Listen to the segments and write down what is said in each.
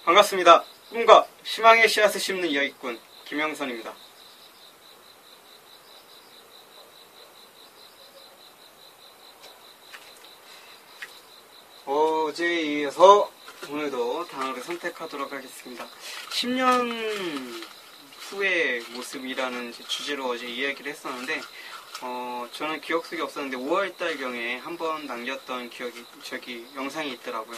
반갑습니다. 꿈과 희망의 씨앗을 심는 이야기꾼 김영선입니다. 어제에 이어서 오늘도 단어를 선택하도록 하겠습니다. 10년 후의 모습이라는 주제로 어제 이야기를 했었는데 저는 기억 속에 없었는데 5월달경에 한번 남겼던 영상이 있더라고요.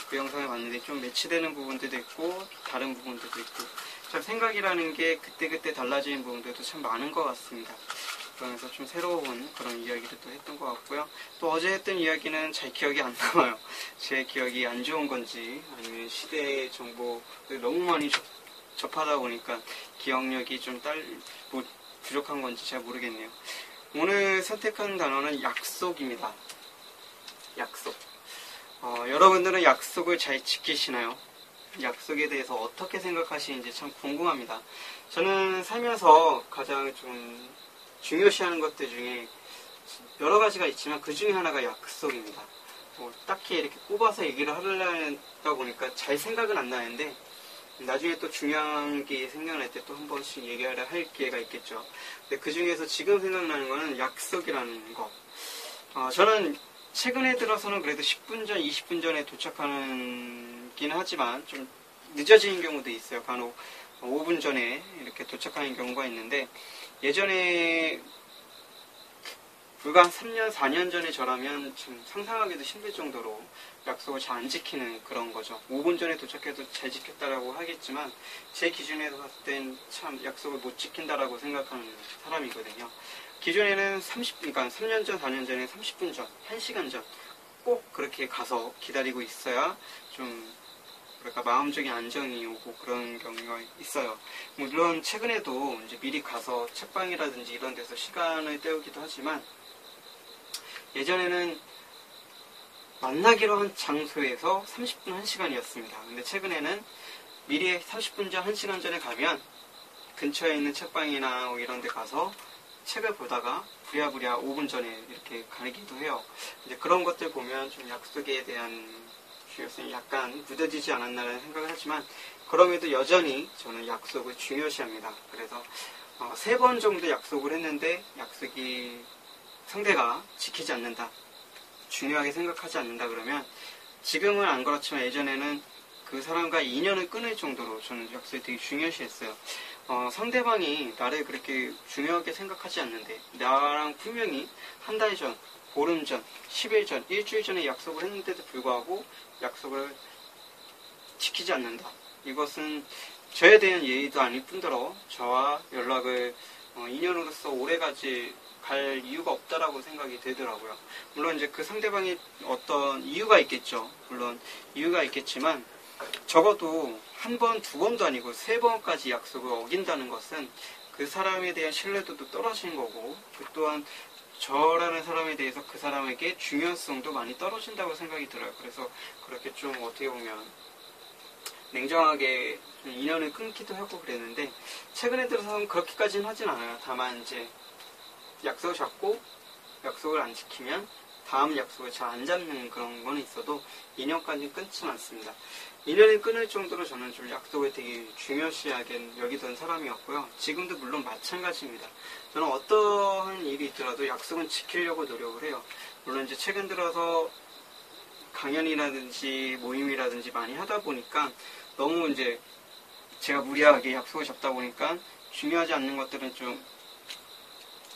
그 영상을 봤는데 좀 매치되는 부분들도 있고 다른 부분들도 있고 참 생각이라는 게 그때그때 달라지는 부분들도 참 많은 것 같습니다. 그러면서 좀 새로운 그런 이야기를 또 했던 것 같고요. 또 어제 했던 이야기는 잘 기억이 안 남아요. 제 기억이 안 좋은 건지 아니면 시대의 정보를 너무 많이 접하다 보니까 기억력이 좀 부족한 건지 잘 모르겠네요. 오늘 선택한 단어는 약속입니다. 약속. 여러분들은 약속을 잘 지키시나요? 약속에 대해서 어떻게 생각하시는지 참 궁금합니다. 저는 살면서 가장 좀 중요시하는 것들 중에 여러 가지가 있지만 그 중에 하나가 약속입니다. 딱히 이렇게 꼽아서 얘기를 하려다 보니까 잘 생각은 안 나는데 나중에 또 중요한 게 생각날 때 또 한 번씩 얘기를 할 기회가 있겠죠. 근데 그 중에서 지금 생각나는 거는 약속이라는 거. 저는 최근에 들어서는 그래도 10분 전, 20분 전에 도착하긴 하지만 좀 늦어지는 경우도 있어요. 간혹 5분 전에 이렇게 도착하는 경우가 있는데 예전에 불과 3년, 4년 전에 저라면 좀 상상하기도 힘들 정도로 약속을 잘 안 지키는 그런 거죠. 5분 전에 도착해도 잘 지켰다라고 하겠지만 제 기준에서 봤을 땐 참 약속을 못 지킨다라고 생각하는 사람이거든요. 기존에는 그러니까 3년 전, 4년 전에 30분 전, 1시간 전 꼭 그렇게 가서 기다리고 있어야 좀 그러니까 마음적인 안정이 오고 그런 경우가 있어요. 물론 최근에도 이제 미리 가서 책방이라든지 이런 데서 시간을 때우기도 하지만 예전에는 만나기로 한 장소에서 30분, 1시간이었습니다. 근데 최근에는 미리 30분 전, 1시간 전에 가면 근처에 있는 책방이나 이런 데 가서 책을 보다가 부랴부랴 5분 전에 이렇게 가기도 해요. 이제 그런 것들 보면 좀 약속에 대한 중요성이 약간 무뎌지지 않았나라는 생각을 하지만 그럼에도 여전히 저는 약속을 중요시합니다. 그래서 3번 정도 약속을 했는데 약속이 상대가 지키지 않는다, 중요하게 생각하지 않는다 그러면 지금은 안 그렇지만 예전에는 그 사람과 인연을 끊을 정도로 저는 약속을 되게 중요시했어요. 상대방이 나를 그렇게 중요하게 생각하지 않는데 나랑 분명히 한 달 전, 보름 전, 10일 전, 일주일 전에 약속을 했는데도 불구하고 약속을 지키지 않는다. 이것은 저에 대한 예의도 아닐 뿐더러 저와 연락을 인연으로서 오래가지 갈 이유가 없다라고 생각이 되더라고요. 물론 이제 그 상대방이 어떤 이유가 있겠죠. 물론 이유가 있겠지만 적어도 한 번, 두 번도 아니고 3번까지 약속을 어긴다는 것은 그 사람에 대한 신뢰도도 떨어지는 거고 그 또한 저라는 사람에 대해서 그 사람에게 중요성도 많이 떨어진다고 생각이 들어요. 그래서 그렇게 좀 어떻게 보면 냉정하게 좀 인연을 끊기도 하고 그랬는데 최근에 들어서는 그렇게까지는 하진 않아요. 다만 이제 약속을 잡고 약속을 안 지키면 다음 약속을 잘 안 잡는 그런 건 있어도 인연까지는 끊지는 않습니다. 인연을 끊을 정도로 저는 좀 약속을 되게 중요시하게 여기던 사람이었고요. 지금도 물론 마찬가지입니다. 저는 어떠한 일이 있더라도 약속은 지키려고 노력을 해요. 물론 이제 최근 들어서 강연이라든지 모임이라든지 많이 하다 보니까 너무 이제 제가 무리하게 약속을 잡다 보니까 중요하지 않는 것들은 좀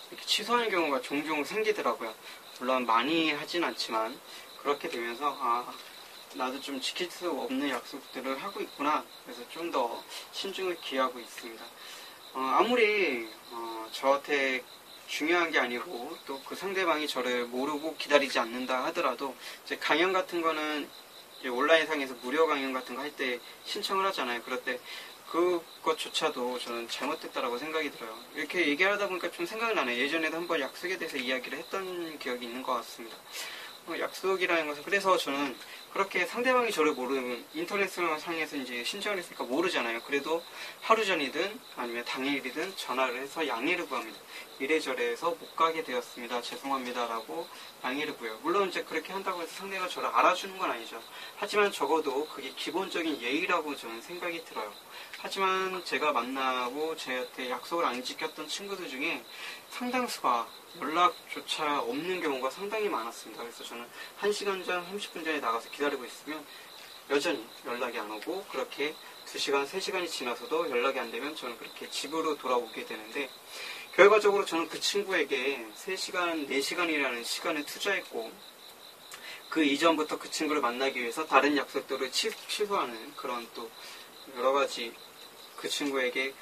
이렇게 취소하는 경우가 종종 생기더라고요. 물론 많이 하진 않지만 그렇게 되면서 나도 좀 지킬 수 없는 약속들을 하고 있구나. 그래서 좀 더 신중을 기하고 있습니다. 아무리 저한테 중요한 게 아니고 또 그 상대방이 저를 모르고 기다리지 않는다 하더라도 이제 강연 같은 거는 이제 온라인상에서 무료 강연 같은 거 할 때 신청을 하잖아요. 그럴 때 그것조차도 저는 잘못됐다라고 생각이 들어요. 이렇게 얘기하다 보니까 좀 생각나네요. 예전에도 한번 약속에 대해서 이야기를 했던 기억이 있는 것 같습니다. 약속이라는 것은 그래서 저는 그렇게 상대방이 저를 모르면 인터넷을 상에서 이제 신청을 했으니까 모르잖아요. 그래도 하루 전이든 아니면 당일이든 전화를 해서 양해를 구합니다. 이래저래 해서 못 가게 되었습니다. 죄송합니다라고 양해를 구해요. 물론 이제 그렇게 한다고 해서 상대가 저를 알아주는 건 아니죠. 하지만 적어도 그게 기본적인 예의라고 저는 생각이 들어요. 하지만 제가 만나고 저한테 약속을 안 지켰던 친구들 중에 상당수가 연락조차 없는 경우가 상당히 많았습니다. 그래서 저는 1시간 전, 30분 전에 나가서 기다리고 있으면 여전히 연락이 안 오고, 그렇게 2시간, 3시간이 지나서도 연락이 안 되면 저는 그렇게 집으로 돌아오게 되는데, 결과적으로 저는 그 친구에게 3시간, 4시간이라는 시간을 투자했고, 그 이전부터 그 친구를 만나기 위해서 다른 약속들을 취소하는 그런 또 여러 가지 그 친구에게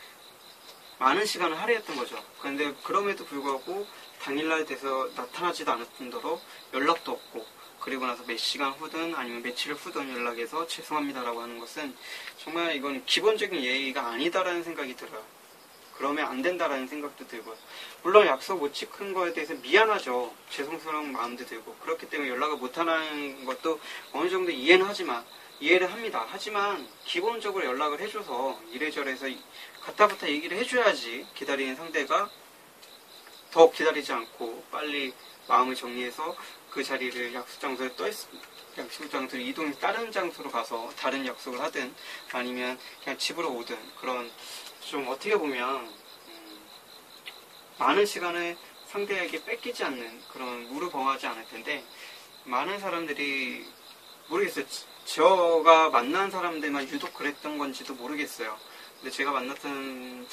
많은 시간을 할애했던 거죠. 그런데 그럼에도 불구하고 당일날 돼서 나타나지도 않을 뿐더러 연락도 없고, 그리고 나서 몇 시간 후든 아니면 며칠 후든 연락해서 죄송합니다라고 하는 것은 정말 이건 기본적인 예의가 아니다라는 생각이 들어요. 그러면 안 된다라는 생각도 들고요. 물론 약속 못 지킨 거에 대해서 미안하죠. 죄송스러운 마음도 들고, 그렇기 때문에 연락을 못하는 것도 어느 정도 이해는 하지만, 이해를 합니다. 하지만 기본적으로 연락을 해줘서 이래저래 해서 가타부타 얘기를 해줘야지 기다리는 상대가 더 기다리지 않고 빨리 마음을 정리해서 그 자리를 약속 장소로 이동해서 다른 장소로 가서 다른 약속을 하든 아니면 그냥 집으로 오든, 그런 좀 어떻게 보면 많은 시간을 상대에게 뺏기지 않는 그런 무르범하지 않을 텐데, 많은 사람들이 모르겠어요. 제가 만난 사람들만 유독 그랬던 건지도 모르겠어요. 근데 제가 만났던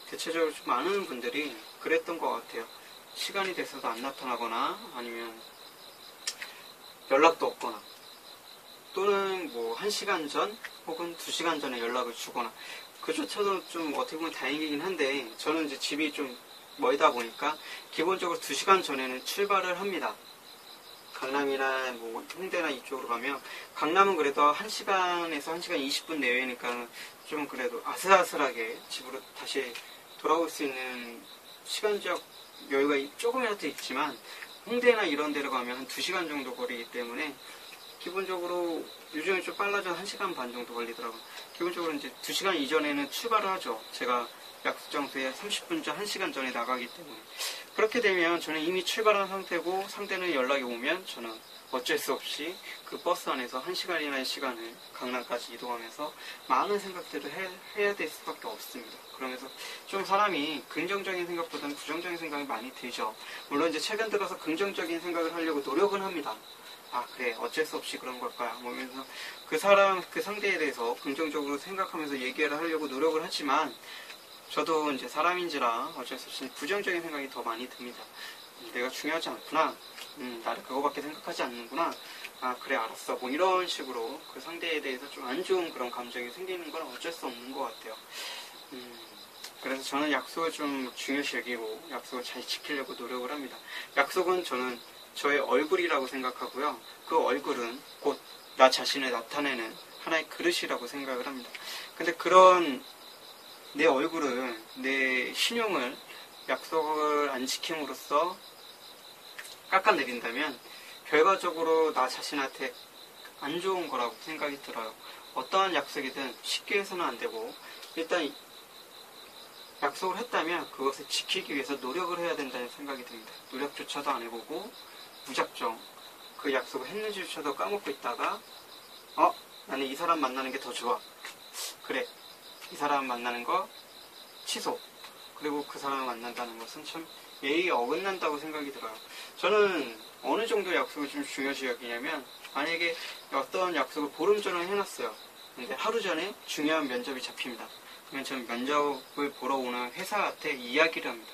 대체적으로 좀 많은 분들이 그랬던 것 같아요. 시간이 돼서도 안 나타나거나 아니면 연락도 없거나, 또는 뭐 1시간 전 혹은 2시간 전에 연락을 주거나, 그조차도 좀 어떻게 보면 다행이긴 한데, 저는 이제 집이 좀 멀다 보니까 기본적으로 2시간 전에는 출발을 합니다. 강남이나 뭐 홍대나 이쪽으로 가면, 강남은 그래도 1시간에서 1시간 20분 내외니까 좀 그래도 아슬아슬하게 집으로 다시 돌아올 수 있는 시간적 여유가 조금이라도 있지만, 홍대나 이런 데로 가면 한 2시간 정도 거리기 때문에 기본적으로 요즘은 좀 빨라져 1시간 반 정도 걸리더라고요. 기본적으로 이제 2시간 이전에는 출발을 하죠. 제가 약속 장소에 30분 전, 1시간 전에 나가기 때문에. 그렇게 되면 저는 이미 출발한 상태고, 상대는 연락이 오면 저는 어쩔 수 없이 그 버스 안에서 1시간이라는 시간을 강남까지 이동하면서 많은 생각들을 해야 될 수밖에 없습니다. 그러면서 좀 사람이 긍정적인 생각보다는 부정적인 생각이 많이 들죠. 물론 이제 최근 들어서 긍정적인 생각을 하려고 노력은 합니다. 아, 그래, 어쩔 수 없이 그런 걸까요? 뭐 이러면서 그 상대에 대해서 긍정적으로 생각하면서 얘기를 하려고 노력을 하지만, 저도 이제 사람인지라 어쩔 수 없이 부정적인 생각이 더 많이 듭니다. 내가 중요하지 않구나. 나를 그거밖에 생각하지 않는구나. 아, 그래, 알았어. 뭐 이런 식으로 그 상대에 대해서 좀 안 좋은 그런 감정이 생기는 건 어쩔 수 없는 것 같아요. 그래서 저는 약속을 좀 중요시 여기고 약속을 잘 지키려고 노력을 합니다. 약속은 저는 저의 얼굴이라고 생각하고요. 그 얼굴은 곧 나 자신을 나타내는 하나의 그릇이라고 생각을 합니다. 근데 그런 내 얼굴을, 내 신용을 약속을 안 지킴으로써 깎아내린다면 결과적으로 나 자신한테 안 좋은 거라고 생각이 들어요. 어떠한 약속이든 쉽게 해서는 안 되고, 일단 약속을 했다면 그것을 지키기 위해서 노력을 해야 된다는 생각이 듭니다. 노력조차도 안 해보고 무작정 그 약속을 했는지조차도 까먹고 있다가 나는 이 사람 만나는 게 더 좋아. 그래, 이 사람 만나는 거 취소. 그리고 그 사람을 만난다는 것은 참 예의에 어긋난다고 생각이 들어요. 저는 어느 정도 약속을 좀 중요시 여기냐면, 만약에 어떤 약속을 보름 전에 해놨어요. 근데 하루 전에 중요한 면접이 잡힙니다. 그러면 저는 면접을 보러 오는 회사한테 이야기를 합니다.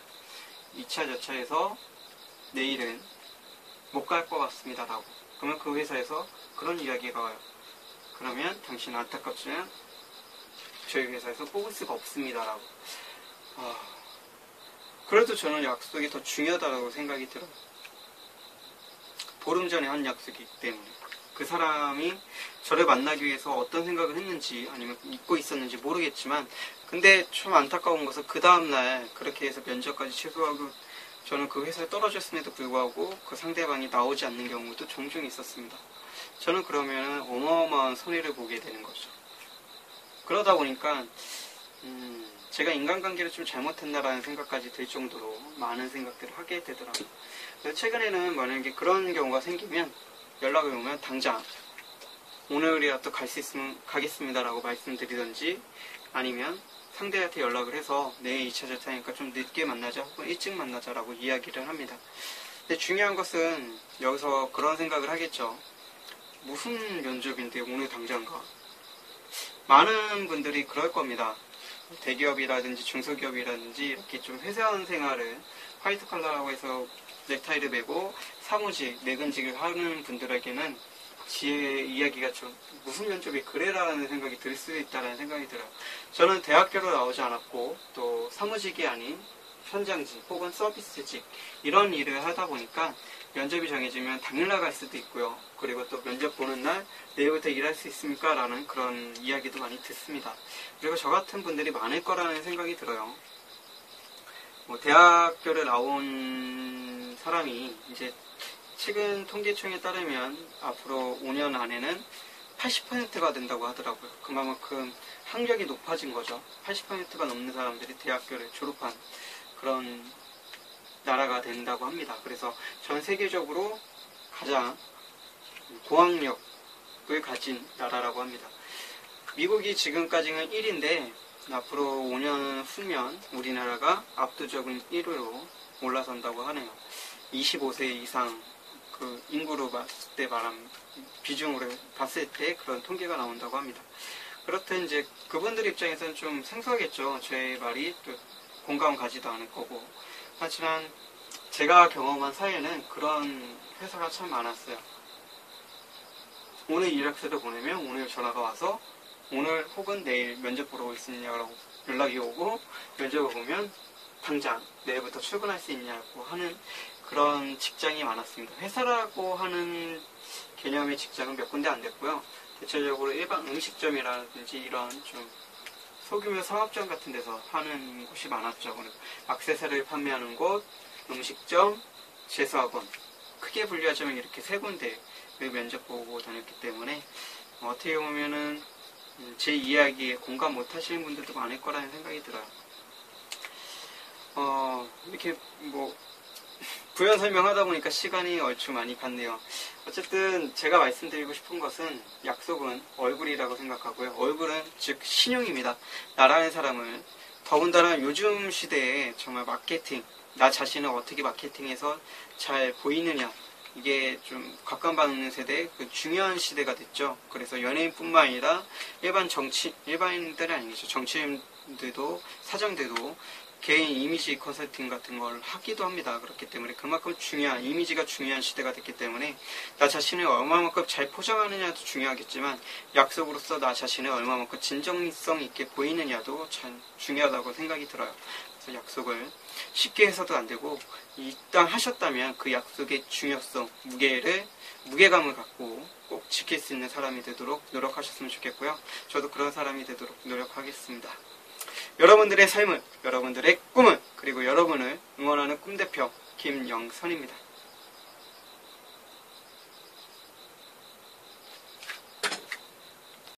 2차 저차해서 내일은 못 갈 것 같습니다 라고. 그러면 그 회사에서 그런 이야기가 와요. 그러면 당신은 안타깝지만 저희 회사에서 뽑을 수가 없습니다 라고. 그래도 저는 약속이 더 중요하다고 생각이 들어요. 보름 전에 한 약속이기 때문에 그 사람이 저를 만나기 위해서 어떤 생각을 했는지 아니면 잊고 있었는지 모르겠지만, 근데 좀 안타까운 것은 그 다음날 그렇게 해서 면접까지 취소하고 저는 그 회사에 떨어졌음에도 불구하고 그 상대방이 나오지 않는 경우도 종종 있었습니다. 저는 그러면 어마어마한 손해를 보게 되는 거죠. 그러다 보니까 제가 인간관계를 좀 잘못했나라는 생각까지 들 정도로 많은 생각들을 하게 되더라고요. 그래서 최근에는 만약에 그런 경우가 생기면 연락이 오면 당장 오늘이라도 갈 수 있으면 가겠습니다라고 말씀드리든지, 아니면 상대한테 연락을 해서 내일 2차절 타니까 좀 늦게 만나자 혹은 일찍 만나자라고 이야기를 합니다. 근데 중요한 것은 여기서 그런 생각을 하겠죠. 무슨 면접인데 오늘 당장 가? 많은 분들이 그럴 겁니다. 대기업이라든지 중소기업이라든지 이렇게 좀 회사원 생활을 화이트 칼라라고 해서 넥타이를 매고 사무직, 내근직을 하는 분들에게는 제 이야기가 좀 무슨 면접이 그래라는 생각이 들 수 있다는 생각이 들어요. 저는 대학교로 나오지 않았고 또 사무직이 아닌 현장직 혹은 서비스직 이런 일을 하다 보니까 면접이 정해지면 당일 나갈 수도 있고요. 그리고 또 면접 보는 날 내일부터 일할 수 있습니까? 라는 그런 이야기도 많이 듣습니다. 그리고 저 같은 분들이 많을 거라는 생각이 들어요. 대학교를 나온 사람이 이제 최근 통계청에 따르면 앞으로 5년 안에는 80%가 된다고 하더라고요. 그만큼 학력이 높아진 거죠. 80%가 넘는 사람들이 대학교를 졸업한 그런 나라가 된다고 합니다. 그래서 전 세계적으로 가장 고학력을 가진 나라라고 합니다. 미국이 지금까지는 1위인데 앞으로 5년 후면 우리나라가 압도적인 1위로 올라선다고 하네요. 25세 이상 그 인구로 봤을 때 비중으로 봤을 때 그런 통계가 나온다고 합니다. 그렇듯 이제 그분들 입장에서는 좀 생소하겠죠. 제 말이 또 공감 가지도 않을 거고. 하지만 제가 경험한 사회는 그런 회사가 참 많았어요. 오늘 이력서를 보내면 오늘 전화가 와서 오늘 혹은 내일 면접 보러 올 수 있냐고 연락이 오고, 면접을 보면 당장 내일부터 출근할 수 있냐고 하는 그런 직장이 많았습니다. 회사라고 하는 개념의 직장은 몇 군데 안 됐고요. 대체적으로 일반 음식점이라든지 이런 좀 소규모 상업점 같은 데서 하는 곳이 많았죠. 액세서리를 판매하는 곳, 음식점, 재수학원, 크게 분류하자면 이렇게 세 군데를 면접 보고 다녔기 때문에 어떻게 보면은 제 이야기에 공감 못 하시는 분들도 많을 거라는 생각이 들어요. 이렇게 부연 설명하다 보니까 시간이 얼추 많이 갔네요. 어쨌든 제가 말씀드리고 싶은 것은 약속은 얼굴이라고 생각하고요. 얼굴은 즉 신용입니다. 나라는 사람을, 더군다나 요즘 시대에 정말 마케팅, 나 자신을 어떻게 마케팅해서 잘 보이느냐, 이게 좀 각광받는 세대, 중요한 시대가 됐죠. 그래서 연예인뿐만 아니라 일반인들이 아니겠죠. 정치인들도, 사장들도 개인 이미지 컨설팅 같은 걸 하기도 합니다. 그렇기 때문에 그만큼 이미지가 중요한 시대가 됐기 때문에 나 자신을 얼마만큼 잘 포장하느냐도 중요하겠지만, 약속으로서 나 자신을 얼마만큼 진정성 있게 보이느냐도 참 중요하다고 생각이 들어요. 그래서 약속을 쉽게 해서도 안 되고, 일단 하셨다면 그 약속의 중요성, 무게감을 갖고 꼭 지킬 수 있는 사람이 되도록 노력하셨으면 좋겠고요. 저도 그런 사람이 되도록 노력하겠습니다. 여러분들의 삶은, 여러분들의 꿈은, 그리고 여러분을 응원하는 꿈대표 김영선입니다.